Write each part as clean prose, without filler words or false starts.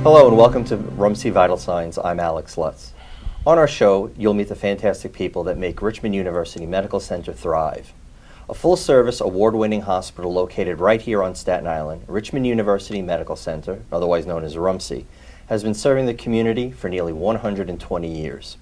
Hello and welcome to RUMC Vital Signs. I'm Alex Lutz. On our show, you'll meet the fantastic people that make Richmond University Medical Center thrive. A full-service, award-winning hospital located right here on Staten Island, Richmond University Medical Center, otherwise known as RUMC, has been serving the community for nearly 120 years.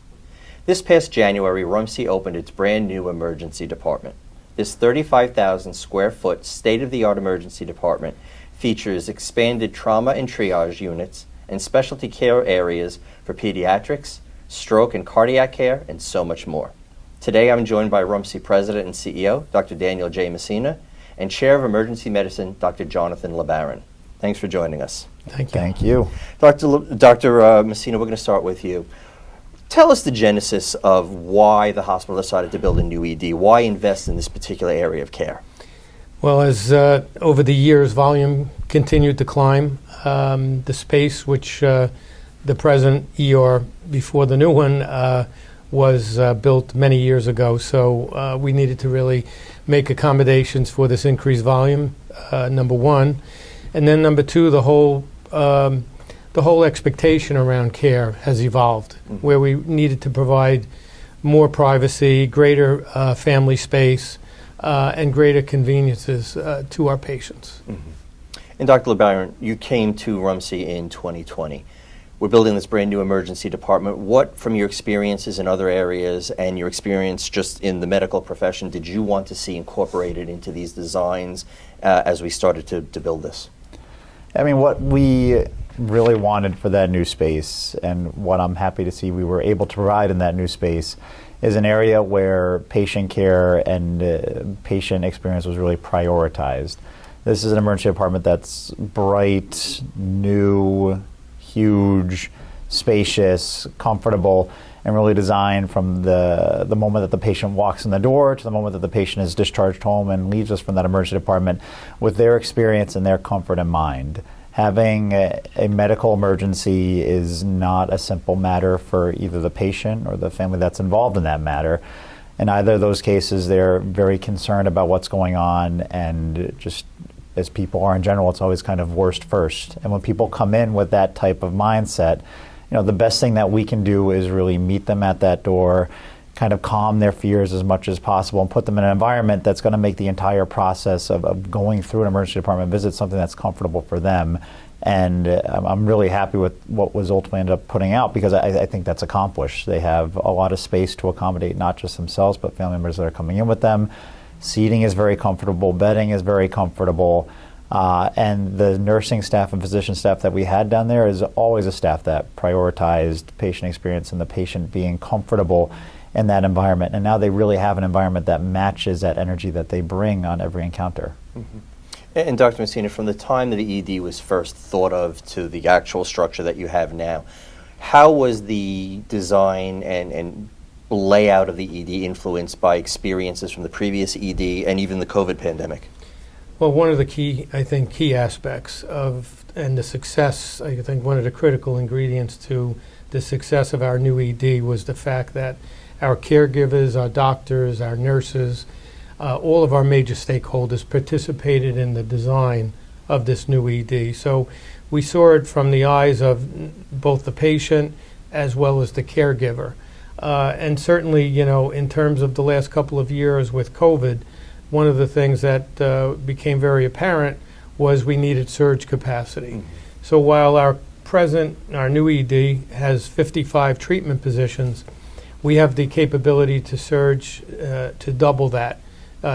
This past January, RUMC opened its brand new emergency department. This 35,000 square foot state-of-the-art emergency department features expanded trauma and triage units and specialty care areas for pediatrics, stroke and cardiac care, and so much more. Today I'm joined by RUMC President and CEO, Dr. Daniel J. Messina, and Chair of Emergency Medicine, Dr. Johnathon LeBaron. Thanks for joining us. Thank you. Dr. Messina, we're going to start with you. Tell us the genesis of why the hospital decided to build a new ED. Why invest in this particular area of care? Well, as over the years, volume continued to climb. The space, which the present ER before the new one was built many years ago, so we needed to really make accommodations for this increased volume, number one. And then number two, the whole expectation around care has evolved, where we needed to provide more privacy, greater family space, and greater conveniences to our patients. And Dr. LeBaron, you came to RUMC in 2020. We're building this brand new emergency department. What, from your experiences in other areas and your experience just in the medical profession, did you want to see incorporated into these designs as we started to build this? I mean, what we really wanted for that new space, and what I'm happy to see we were able to provide in that new space, is an area where patient care and patient experience was really prioritized. This is an emergency department that's bright, new, huge, spacious, comfortable, and really designed from the moment that the patient walks in the door to the moment that the patient is discharged home and leaves us from that emergency department with their experience and their comfort in mind. Having a medical emergency is not a simple matter for either the patient or the family that's involved in that matter. In either of those cases, they're very concerned about what's going on, and just as people are in general, it's always kind of worst first. And when people come in with that type of mindset, the best thing that we can do is really meet them at that door, kind of calm their fears as much as possible, and put them in an environment that's going to make the entire process of going through an emergency department visit something that's comfortable for them. And I'm really happy with what was ultimately ended up putting out, because I think that's accomplished. They have a lot of space to accommodate not just themselves, but family members that are coming in with them. Seating is very comfortable, bedding is very comfortable, and the nursing staff and physician staff that we had down there is always a staff that prioritized patient experience and the patient being comfortable in that environment. And now they really have an environment that matches that energy that they bring on every encounter. And Dr. Messina, from the time that the ED was first thought of to the actual structure that you have now, how was the design and layout of the ED influenced by experiences from the previous ED and even the COVID pandemic? Well, one of the key aspects of, and the success, I think one of the critical ingredients to the success of our new ED was the fact that our caregivers, our doctors, our nurses, all of our major stakeholders participated in the design of this new ED. So we saw it from the eyes of both the patient as well as the caregiver. And certainly, in terms of the last couple of years with COVID, one of the things that became very apparent was we needed surge capacity. So while our new ED has 55 treatment positions, we have the capability to surge to double that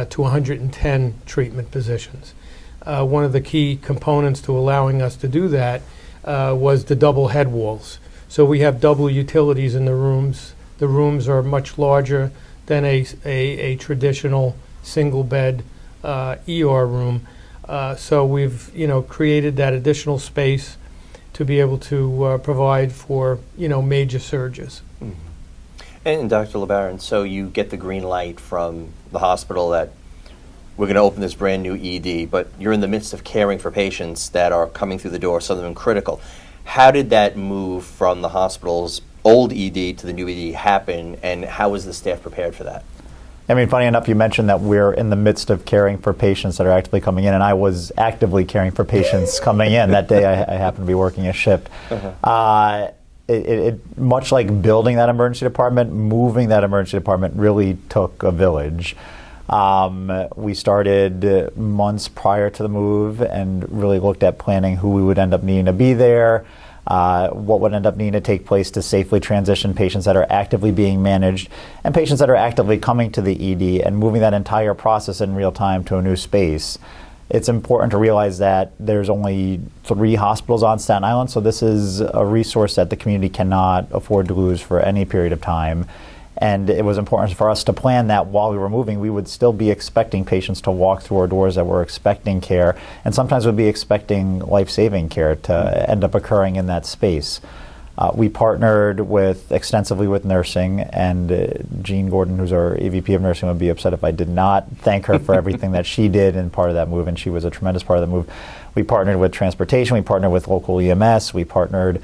to 110 treatment positions. One of the key components to allowing us to do that was the double head walls. So we have double utilities in the rooms. The rooms are much larger than a traditional single bed ER room. So we've created that additional space to be able to provide for major surges. And Dr. LeBaron, so you get the green light from the hospital that we're going to open this brand new ED, but you're in the midst of caring for patients that are coming through the door, some of them critical. How did that move from the hospital's old ED to the new ED happen, and how was the staff prepared for that? I mean, funny enough, you mentioned that we're in the midst of caring for patients that are actively coming in, and I was actively caring for patients coming in. That day I happened to be working a shift. Much like building that emergency department, moving that emergency department really took a village. We started months prior to the move and really looked at planning who we would end up needing to be there, what would end up needing to take place to safely transition patients that are actively being managed and patients that are actively coming to the ED, and moving that entire process in real time to a new space. It's important to realize that there's only 3 hospitals on Staten Island, so this is a resource that the community cannot afford to lose for any period of time. And it was important for us to plan that while we were moving, we would still be expecting patients to walk through our doors that were expecting care, and sometimes would be expecting life-saving care to end up occurring in that space. We partnered extensively with nursing, and Jean Gordon, who's our AVP of nursing, would be upset if I did not thank her for everything that she did in part of that move, and she was a tremendous part of the move. We partnered with transportation, we partnered with local EMS, we partnered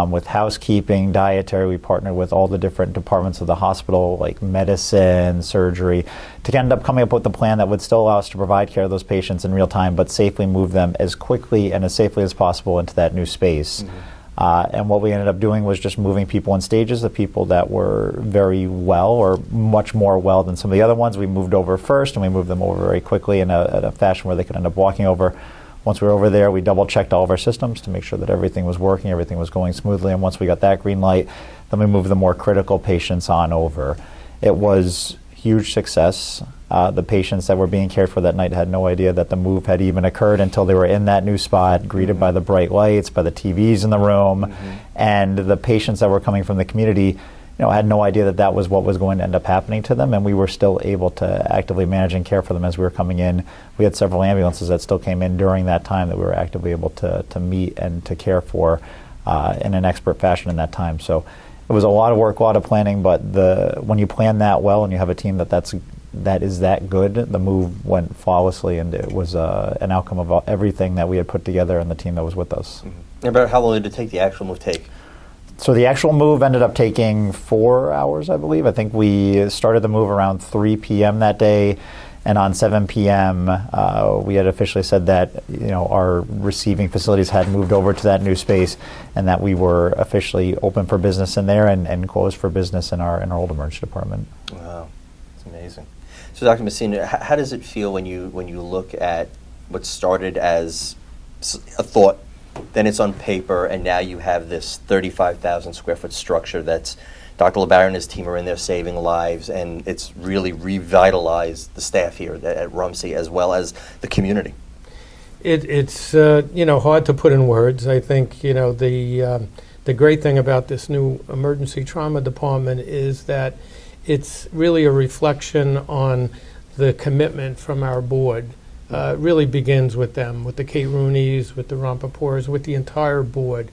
with housekeeping, dietary, we partnered with all the different departments of the hospital, like medicine, surgery, to end up coming up with a plan that would still allow us to provide care to those patients in real time, but safely move them as quickly and as safely as possible into that new space. And what we ended up doing was just moving people in stages. The people that were very well, or much more well than some of the other ones, we moved over first, and we moved them over very quickly in a fashion where they could end up walking over. Once we were over there, we double-checked all of our systems to make sure that everything was working, everything was going smoothly, and once we got that green light, then we moved the more critical patients on over. It was huge success. The patients that were being cared for that night had no idea that the move had even occurred until they were in that new spot, greeted by the bright lights, by the TVs in the room, and the patients that were coming from the community had no idea that that was what was going to end up happening to them, and we were still able to actively manage and care for them as we were coming in. We had several ambulances that still came in during that time that we were actively able to meet and to care for in an expert fashion in that time. So it was a lot of work, a lot of planning, but when you plan that well and you have a team that is that good, the move went flawlessly, and it was an outcome of everything that we had put together and the team that was with us. About how long did it take the actual move take? So the actual move ended up taking 4 hours, I believe. I think we started the move around 3 p.m. that day, and on 7 p.m. We had officially said that our receiving facilities had moved over to that new space, and that we were officially open for business in there and closed for business in our old emergency department. Wow, that's amazing. So, Dr. Messina, how does it feel when you look at what started as a thought, then it's on paper, and now you have this 35,000 square foot structure that's Dr. LeBaron and his team are in there saving lives, and it's really revitalized the staff here at RUMC as well as the community? It's hard to put in words. I think the great thing about this new emergency trauma department is that it's really a reflection on the commitment from our board. It really begins with them, with the Kate Rooneys, with the Rompapurs, with the entire board,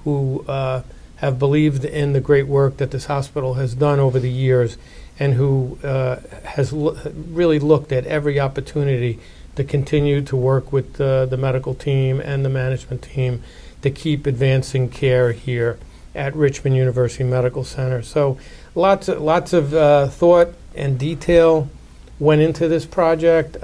who have believed in the great work that this hospital has done over the years, and who has really looked at every opportunity to continue to work with the medical team and the management team to keep advancing care here at Richmond University Medical Center. So lots of thought and detail went into this project,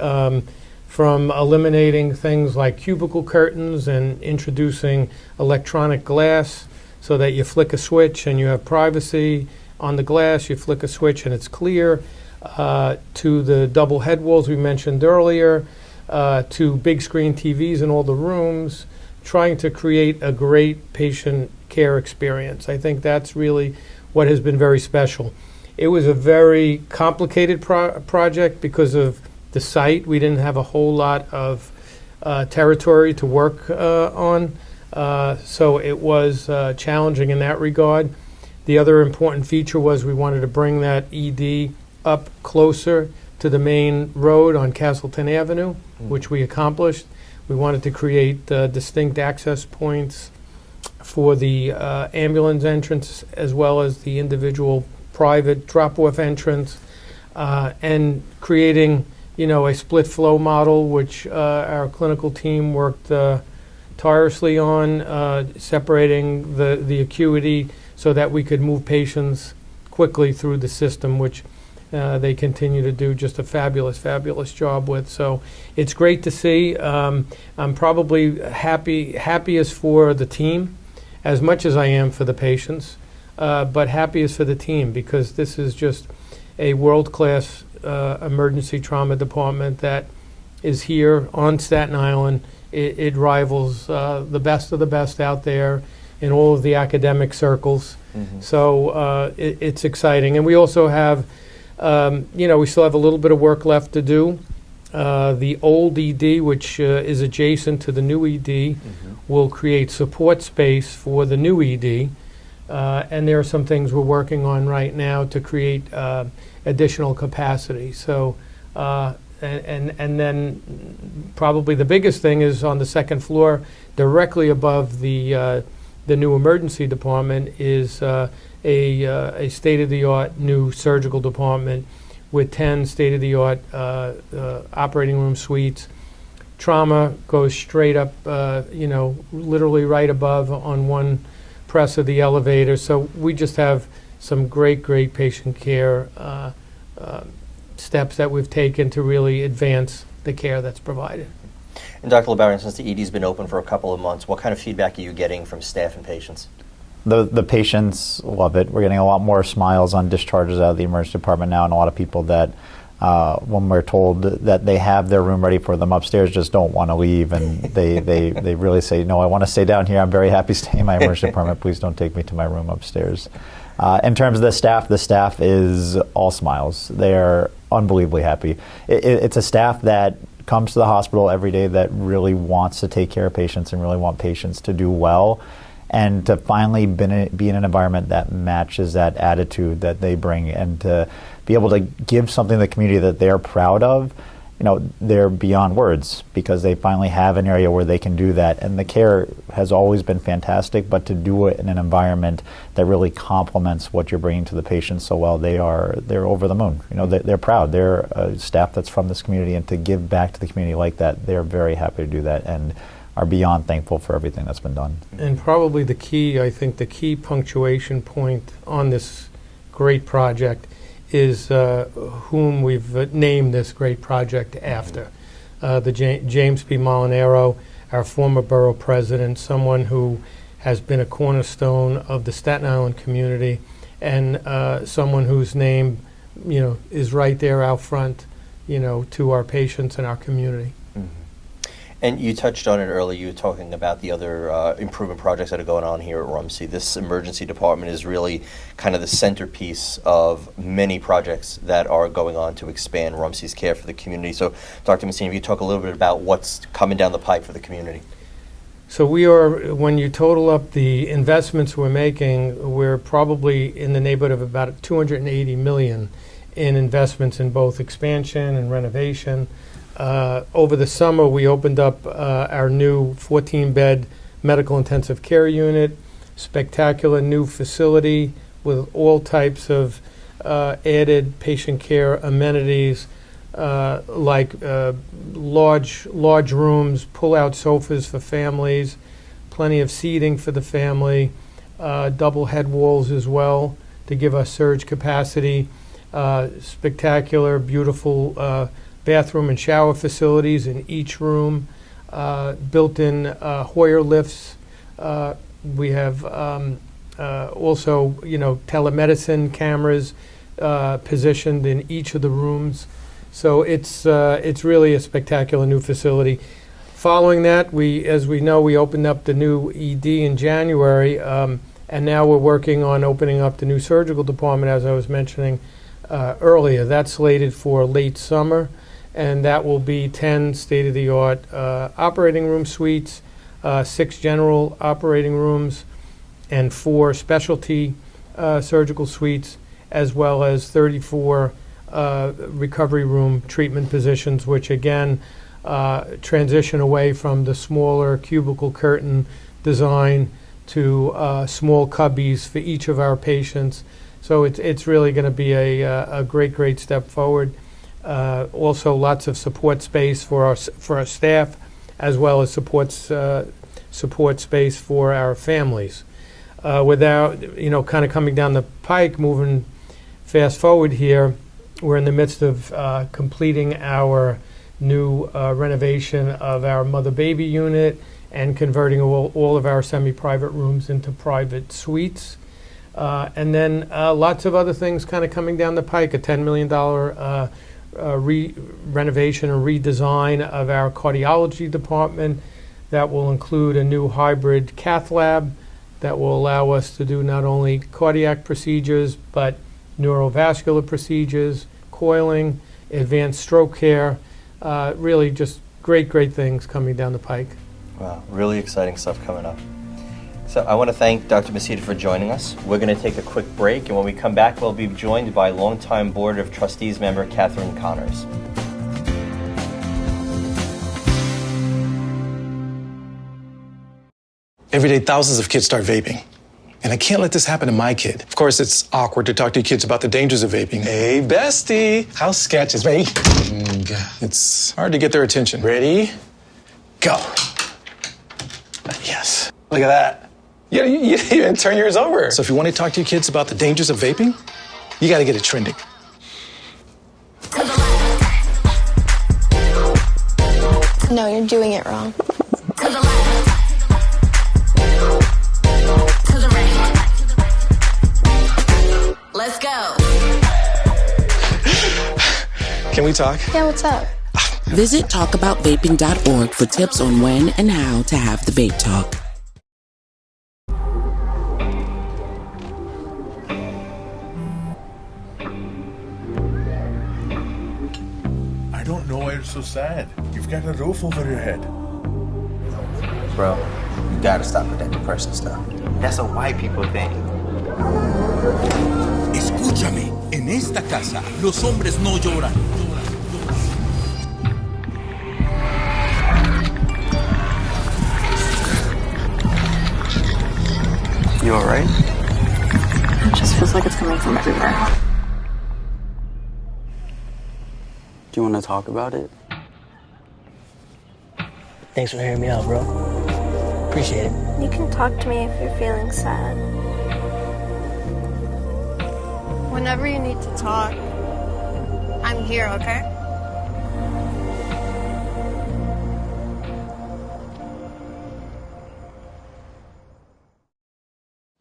from eliminating things like cubicle curtains and introducing electronic glass so that you flick a switch and you have privacy on the glass, you flick a switch and it's clear, to the double head walls we mentioned earlier, to big screen TVs in all the rooms, trying to create a great patient care experience. I think that's really what has been very special. It was a very complicated project because of the site. We didn't have a whole lot of territory to work on, so it was challenging in that regard. The other important feature was we wanted to bring that ED up closer to the main road on Castleton Avenue, which we accomplished. We wanted to create distinct access points for the ambulance entrance as well as the individual private drop-off entrance, and creating a split flow model, which our clinical team worked tirelessly on, separating the acuity so that we could move patients quickly through the system, which they continue to do just a fabulous, fabulous job with. So it's great to see. I'm probably happiest for the team as much as I am for the patients, but happiest for the team because this is just a world-class emergency trauma department that is here on Staten Island. It rivals the best of the best out there in all of the academic circles. Mm-hmm. So it's exciting. And we also have, we still have a little bit of work left to do. The old ED, which is adjacent to the new ED, mm-hmm. will create support space for the new ED. And there are some things we're working on right now to create additional capacity. So, and then probably the biggest thing is on the second floor, directly above the new emergency department, is a state-of-the-art new surgical department with 10 state-of-the-art operating room suites. Trauma goes straight up, literally right above on one press of the elevator. So we just have some great patient care steps that we've taken to really advance the care that's provided. And Dr. LeBaron, since the ED's been open for a couple of months, what kind of feedback are you getting from staff and patients? The patients love it. We're getting a lot more smiles on discharges out of the emergency department now, and a lot of people that when we're told that they have their room ready for them upstairs just don't want to leave, and they really say, no, I want to stay down here. I'm very happy staying in my emergency department. Please don't take me to my room upstairs. In terms of the staff is all smiles. They're unbelievably happy. It's a staff that comes to the hospital every day that really wants to take care of patients and really want patients to do well, and to finally be in an environment that matches that attitude that they bring, and to be able to give something to the community that they're proud of. They're beyond words because they finally have an area where they can do that. And the care has always been fantastic, but to do it in an environment that really complements what you're bringing to the patients so well, they're over the moon. They're proud. They're a staff that's from this community, and to give back to the community like that, they're very happy to do that and are beyond thankful for everything that's been done. And probably the key punctuation point on this great project is whom we've named this great project after. The James P. Molinaro, our former borough president, someone who has been a cornerstone of the Staten Island community, and someone whose name, is right there out front, to our patients and our community. And you touched on it earlier. You were talking about the other improvement projects that are going on here at RUMC. This emergency department is really kind of the centerpiece of many projects that are going on to expand RUMC's care for the community. So, Dr. Messina, if you talk a little bit about what's coming down the pipe for the community. So when you total up the investments we're making, we're probably in the neighborhood of about $280 million in investments in both expansion and renovation. Over the summer, we opened up our new 14-bed medical intensive care unit, spectacular new facility with all types of added patient care amenities, like large rooms, pull-out sofas for families, plenty of seating for the family, double head walls as well to give us surge capacity, spectacular, beautiful bathroom and shower facilities in each room, built-in Hoyer lifts. We have also, telemedicine cameras positioned in each of the rooms. So it's really a spectacular new facility. Following that, as we know, we opened up the new ED in January, and now we're working on opening up the new surgical department, as I was mentioning earlier. That's slated for late summer, and that will be 10 state-of-the-art operating room suites, 6 general operating rooms, and 4 specialty surgical suites, as well as 34 recovery room treatment positions, which again transition away from the smaller cubicle curtain design to small cubbies for each of our patients. So it's really going to be a great step forward. Also, lots of support space for our staff, as well as support space for our families. Without kind of coming down the pike, moving fast forward here, We're in the midst of completing our new renovation of our mother-baby unit and converting all of our semi-private rooms into private suites. And then lots of other things kind of coming down the pike, a $10 million renovation and redesign of our cardiology department that will include a new hybrid cath lab that will allow us to do not only cardiac procedures, but neurovascular procedures, coiling, advanced stroke care, really just great things coming down the pike. Wow, really exciting stuff coming up. So I want to thank Dr. Messina for joining us. We're going to take a quick break, and when we come back, we'll be joined by longtime Board of Trustees member Catherine Connors. Every day, thousands of kids start vaping. And I can't let this happen to my kid. Of course, it's awkward to talk to your kids about the dangers of vaping. Hey, bestie, how's sketches? Ready? It's hard to get their attention. Ready? Go. Yes. Look at that. You didn't turn yours over. So if you want to talk to your kids about the dangers of vaping, you got to get it trending. No, you're doing it wrong. Let's go. Can we talk? Yeah, what's up? Visit talkaboutvaping.org for tips on when and how to have the vape talk. I don't know why you're so sad. You've got a roof over your head. Bro, you gotta stop with that depression stuff. That's a white people thing. Escúchame, en esta casa los hombres no lloran. You alright? It just feels like it's coming from everywhere. Do you want to talk about it? Thanks for hearing me out, bro. Appreciate it. You can talk to me if you're feeling sad. Whenever you need to talk, I'm here, okay?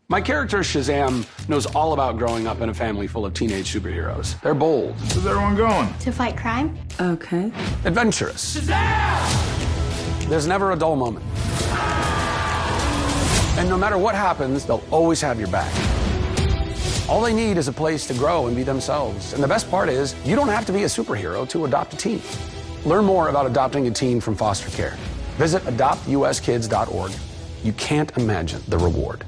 My character, Shazam, knows all about growing up in a family full of teenage superheroes. They're bold. Where's everyone going? To fight crime? Okay. Adventurous. Shazam! There's never a dull moment. And no matter what happens, they'll always have your back. All they need is a place to grow and be themselves. And the best part is, you don't have to be a superhero to adopt a teen. Learn more about adopting a teen from foster care. Visit adoptuskids.org. You can't imagine the reward.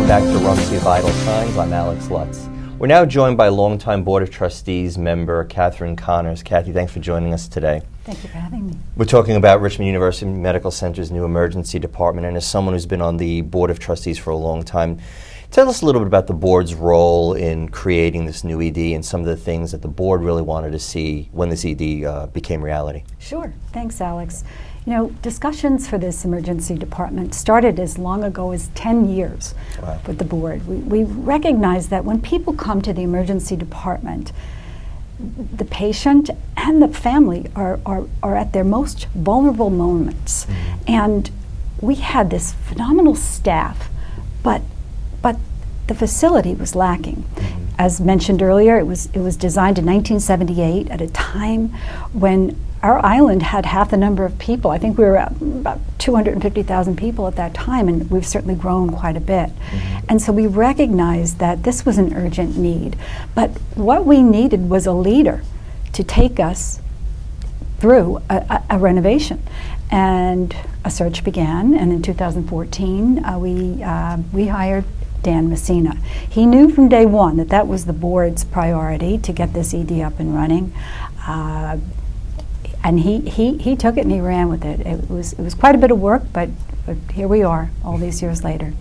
Back to RUMC Vital Signs. I'm Alex Lutz. We're now joined by longtime Board of Trustees member Catherine Connors. Kathy, thanks for joining us today. Thank you for having me. We're talking about Richmond University Medical Center's new emergency department, and as someone who's been on the Board of Trustees for a long time, tell us a little bit about the board's role in creating this new ED and some of the things that the board really wanted to see when this ED became reality. Sure. Thanks, Alex. You know, discussions for this emergency department started as long ago as 10 years with the board. We recognize that when people come to the emergency department, the patient and the family are at their most vulnerable moments. And we had this phenomenal staff, but the facility was lacking. As mentioned earlier, it was designed in 1978 at a time when our island had half the number of people. I think we were at about 250,000 people at that time, and we've certainly grown quite a bit. And so we recognized that this was an urgent need. But what we needed was a leader to take us through a renovation. And a search began, and in 2014, we hired Dan Messina. He knew from day one that that was the board's priority to get this ED up and running. And he took it and he ran with it. It was quite a bit of work, but here we are all these years later.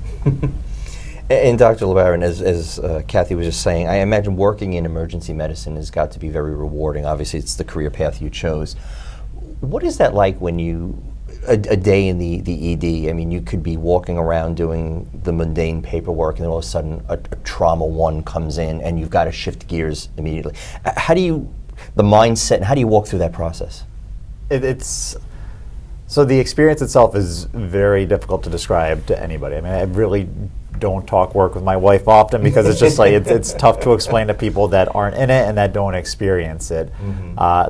And Dr. LeBaron, as Kathy was just saying, I imagine working in emergency medicine has got to be very rewarding. Obviously, it's the career path you chose. What is that like when you, a day in the ED? I mean, you could be walking around doing the mundane paperwork, and then all of a sudden a trauma one comes in, and you've got to shift gears immediately. How do you, the mindset, and how do you walk through that process? So the experience itself is very difficult to describe to anybody. I mean, I really don't talk work with my wife often because it's just like it's tough to explain to people that aren't in it and that don't experience it.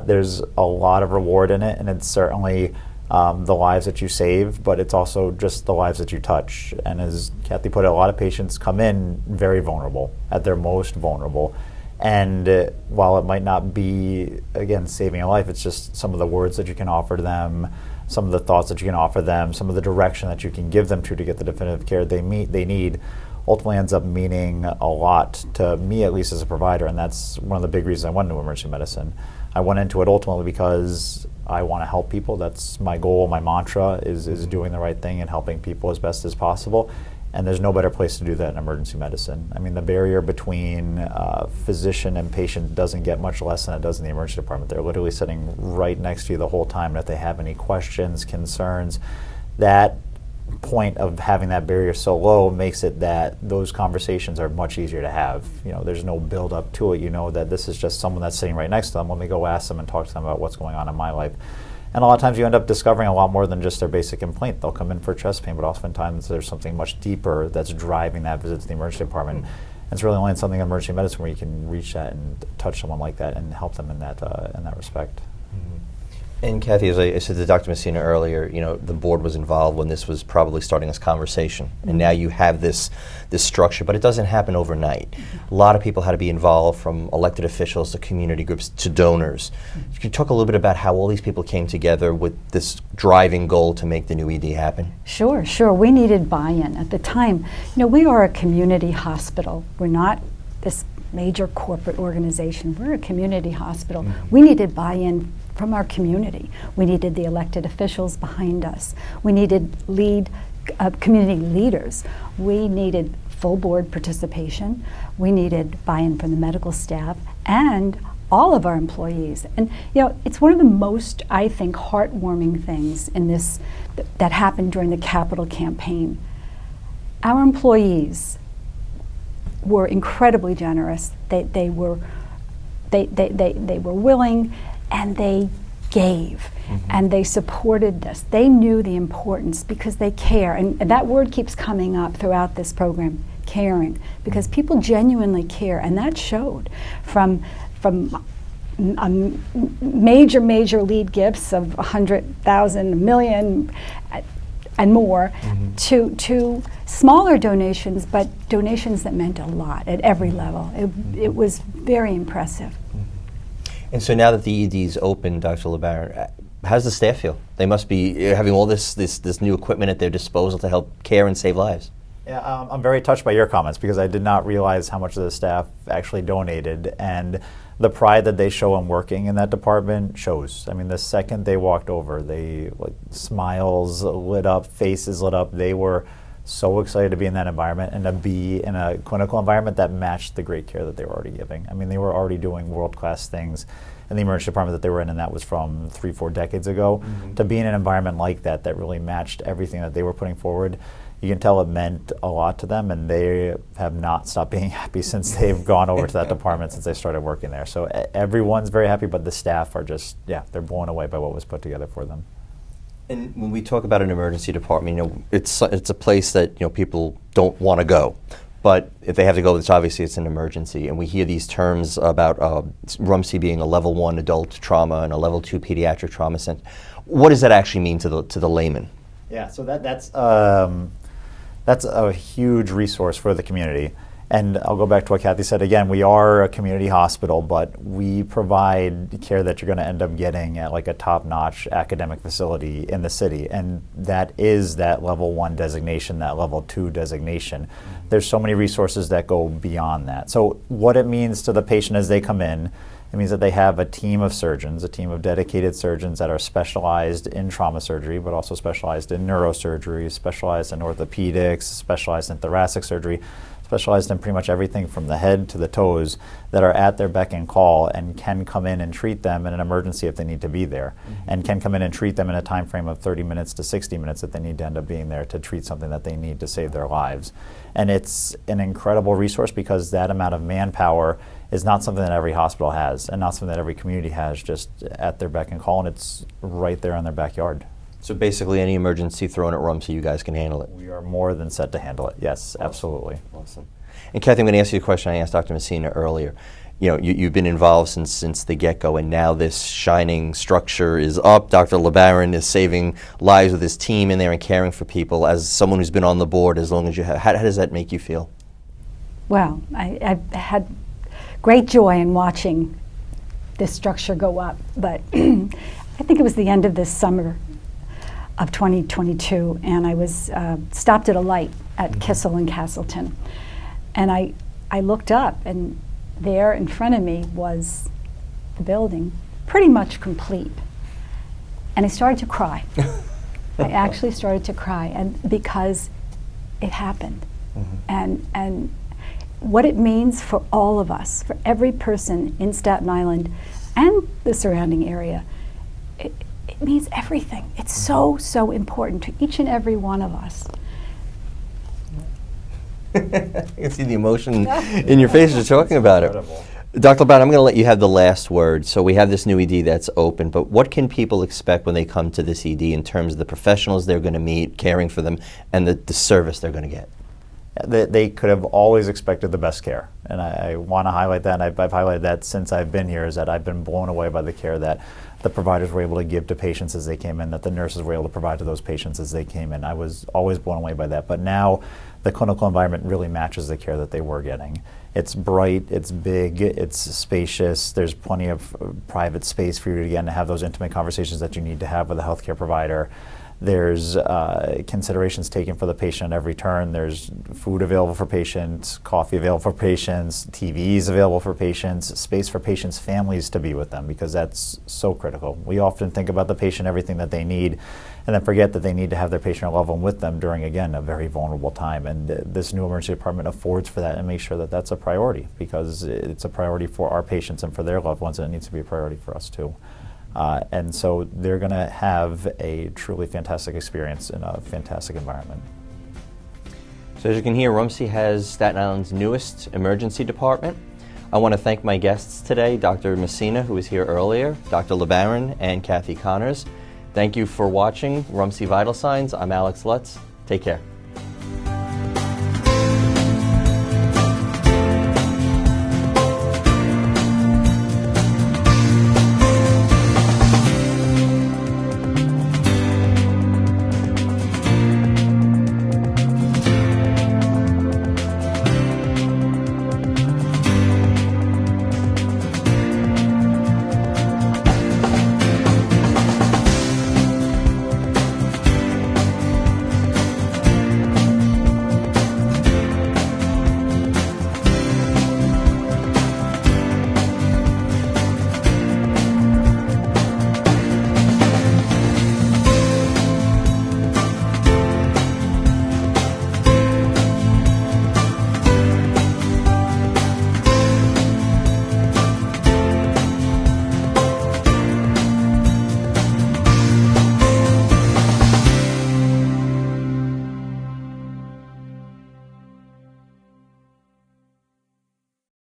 There's a lot of reward in it, and it's certainly the lives that you save, but it's also just the lives that you touch. And as Kathy put it, a lot of patients come in very vulnerable, at their most vulnerable. And while it might not be, again, saving a life, it's just some of the words that you can offer to them, some of the thoughts that you can offer them, some of the direction that you can give them to get the definitive care they need, ultimately ends up meaning a lot to me, at least as a provider. And that's one of the big reasons I went into emergency medicine. I went into it ultimately because I want to help people. That's my goal, my mantra is doing the right thing and helping people as best as possible. And there's no better place to do that in emergency medicine. I mean, the barrier between physician and patient doesn't get much less than it does in the emergency department. They're literally sitting right next to you the whole time. And if they have any questions, concerns, that point of having that barrier so low makes it that those conversations are much easier to have. You know, there's no build up to it. You know that this is just someone that's sitting right next to them. Let me go ask them and talk to them about what's going on in my life. And a lot of times you end up discovering a lot more than just their basic complaint. They'll come in for chest pain, but oftentimes there's something much deeper that's driving that visit to the emergency department. And it's really only something in emergency medicine where you can reach that and touch someone like that and help them in that respect. And Kathy, as I said to Dr. Messina earlier, you know, the board was involved when this was probably starting this conversation. And now you have this structure, but it doesn't happen overnight. A lot of people had to be involved, from elected officials to community groups to donors. Can you talk a little bit about how all these people came together with this driving goal to make the new ED happen? Sure. We needed buy-in. At the time, you know, we are a community hospital. We're not this major corporate organization. We're a community hospital. We needed buy-in from our community. We needed the elected officials behind us. We needed community leaders. We needed full board participation. We needed buy-in from the medical staff and all of our employees. And you know, it's one of the most, I think, heartwarming things in this that happened during the Capitol campaign. Our employees were incredibly generous. They were willing, and they gave, and they supported this. They knew the importance because they care, and that word keeps coming up throughout this program, caring, because people genuinely care, and that showed from major lead gifts of 100,000, a million, and more, to smaller donations, but donations that meant a lot at every level. It was very impressive. And so now that the ED is open, Dr. LeBaron, how does the staff feel? They must be having all this new equipment at their disposal to help care and save lives. Yeah, I'm very touched by your comments because I did not realize how much of the staff actually donated, and the pride that they show in working in that department shows. I mean, the second they walked over, they smiles lit up, faces lit up. They were so excited to be in that environment and to be in a clinical environment that matched the great care that they were already giving. I mean, they were already doing world-class things in the emergency department that they were in, and that was from 3-4 decades ago. To be in an environment like that really matched everything that they were putting forward, you can tell it meant a lot to them, and they have not stopped being happy since they've gone over to that department since they started working there. So everyone's very happy, but the staff are just, they're blown away by what was put together for them. And when we talk about an emergency department, you know, it's a place that, you know, people don't want to go. But if they have to go, it's obviously it's an emergency. And we hear these terms about RUMC being a level 1 adult trauma and a level 2 pediatric trauma center. What does that actually mean to the layman? Yeah, so that's a huge resource for the community. And I'll go back to what Kathy said again. We are a community hospital, but we provide care that you're going to end up getting at like a top-notch academic facility in the city. And that is that level 1 designation, that level 2 designation. There's so many resources that go beyond that. So what it means to the patient as they come in It means that they have a team of surgeons, a team of dedicated surgeons that are specialized in trauma surgery, but also specialized in neurosurgery, specialized in orthopedics, specialized in thoracic surgery, specialized in pretty much everything from the head to the toes, that are at their beck and call and can come in and treat them in an emergency if they need to be there, and can come in and treat them in a time frame of 30 minutes to 60 minutes if they need to end up being there to treat something that they need to save their lives. And it's an incredible resource because that amount of manpower is not something that every hospital has and not something that every community has just at their beck and call, and it's right there in their backyard. So basically any emergency thrown at RUMC, you guys can handle it? We are more than set to handle it, yes, awesome. Absolutely. Awesome. And Kathy, I'm going to ask you a question I asked Dr. Messina earlier. You know, you've been involved since the get-go, and now this shining structure is up. Dr. LeBaron is saving lives with his team in there and caring for people. As someone who's been on the board as long as you have, how does that make you feel? Well, I've had great joy in watching this structure go up, but I think it was the end of this summer of 2022, and I was stopped at a light at Kissel and Castleton, and I looked up, and there in front of me was the building, pretty much complete, and I started to cry. I actually started to cry, and because it happened, and what it means for all of us, for every person in Staten Island and the surrounding area. It means everything. It's so, so important to each and every one of us. I can see the emotion in your face as you're talking about it. Dr. LeBaron, I'm going to let you have the last word. So we have this new ED that's open, but what can people expect when they come to this ED in terms of the professionals they're going to meet, caring for them, and the service they're going to get? They could have always expected the best care, and I want to highlight that, and I've highlighted that since I've been here, is that I've been blown away by the care that the providers were able to give to patients as they came in, that the nurses were able to provide to those patients as they came in. I was always blown away by that, but now the clinical environment really matches the care that they were getting. It's bright, it's big, it's spacious, there's plenty of private space for you again to have those intimate conversations that you need to have with a healthcare provider. There's considerations taken for the patient at every turn. There's food available for patients, coffee available for patients, TVs available for patients, space for patients' families to be with them, because that's so critical. We often think about the patient, everything that they need, and then forget that they need to have their patient or loved one with them during, again, a very vulnerable time. And this new emergency department affords for that and makes sure that that's a priority, because it's a priority for our patients and for their loved ones, and it needs to be a priority for us too. And so they're going to have a truly fantastic experience in a fantastic environment. So as you can hear, RUMC has Staten Island's newest emergency department. I want to thank my guests today, Dr. Messina, who was here earlier, Dr. LeBaron, and Kathy Connors. Thank you for watching RUMC Vital Signs. I'm Alex Lutz. Take care.